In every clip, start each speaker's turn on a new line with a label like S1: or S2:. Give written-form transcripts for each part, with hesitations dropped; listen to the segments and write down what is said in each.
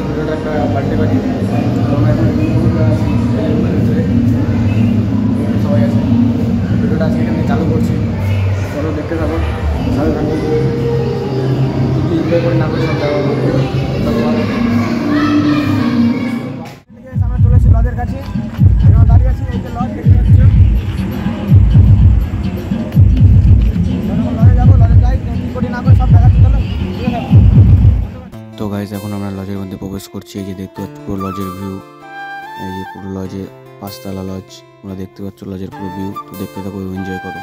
S1: ভিডিওটা একটা birthday party সবাই আছে। ভিডিওটা আজকে এখানে চালু করছি, চলো দেখতে থাকো। সাথে থাকো, কী এনজয় করে না করে সব আমরা চলেছি লজের কাছে, দাঁড়িয়ে আছি। এই যে লজ দেখতে পাচ্ছ, লজে যাবো, লজে যাই কী করি না করে সব দেখাচ্ছি। চলো ঠিক আছে।
S2: তো গাইস এখন আমরা লজের মধ্যে প্রবেশ করছি। এই যে দেখতে পাচ্ছ পুরো লজের ভিউ, এই যে পুরো লজে 5 তলা লজ, তোমরা দেখতে পাচ্ছ লজের পুরো ভিউ। তো দেখতে থাকো, এনজয় করো।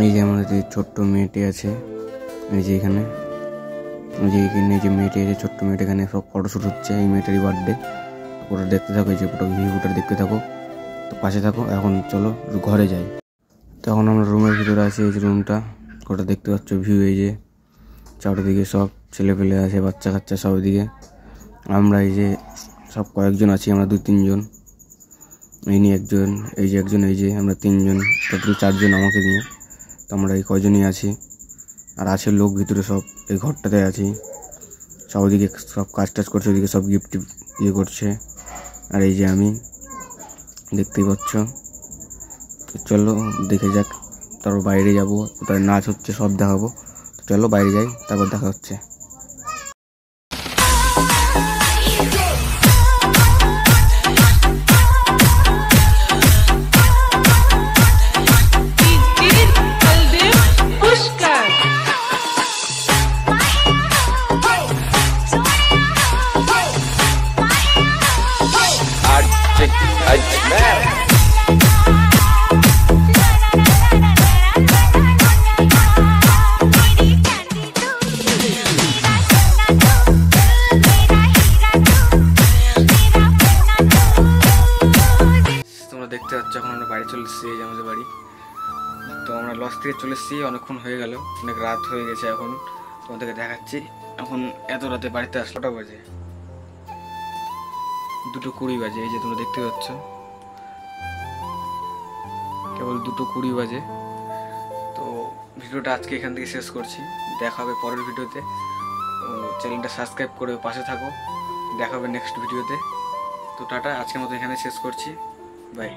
S2: এই যে আমাদের ছোট্ট মেয়েটি আছে, এই যে এখানে যে মেয়েটি আছে, ছোট্ট মেয়েটি, এখানে সব ফটোশ্যুট হচ্ছে। এই মেয়েটারই বার্থডে। ওটা দেখতে থাকো, এই যে পুরো ভিউটা দেখতে থাকো। তো পাশে থাকো। এখন চলো ঘরে যাই। তো এখন আমরা রুমের ভিতরে আছি। এই যে রুমটা, ওটা দেখতে পাচ্ছ ভিউ। এই যে চারিদিকে সব ছেলে পেলে আছে, বাচ্চা কাচ্চা সব দিকে। আমরা এই যে সব কয়েকজন আছি, আমরা 2-3 জন। এই নিয়ে একজন, এই যে একজন, এই যে আমরা 3 জন, টোটাল 4 জন আমাকে নিয়ে। তো আমরা এই কয়জনই আছি, আর আছে লোক ভিতরে সব। এই ঘরটাতে আছি, সব ওদিকে সব কাজ টাজ করছে, ওদিকে সব গিফট ইয়ে করছে। আর এই যে আমি, দেখতেই পাচ্ছ। তো চলো দেখে যাক, তারপর বাইরে যাবো, তারপরে নাচ হচ্ছে, সব দেখাবো। তো চলো বাইরে যাই, তারপর দেখা হচ্ছে। তোমরা দেখতে পাচ্ছ এখন আমরা বাড়ি চলে এসেছি, এই যে আমাদের বাড়ি। তো আমরা লজ থেকে চলে এসেছি, অনেকক্ষণ হয়ে গেল, অনেক রাত হয়ে গেছে। এখন তোমাদেরকে দেখাচ্ছি। এখন এত রাতে বাড়িতে আসলো, 2টা বাজে, 2:20 বাজে। এই যে তোমরা দেখতে পাচ্ছ, কেবল 2:20 বাজে। তো ভিডিওটা আজকে এখান থেকে শেষ করছি। দেখা হবে পরের ভিডিওতে। চ্যানেলটা সাবস্ক্রাইব করে পাশে থাকো। দেখা হবে নেক্সট ভিডিওতে। তো টাটা, আজকের মতো এখানে শেষ করছি। বাই।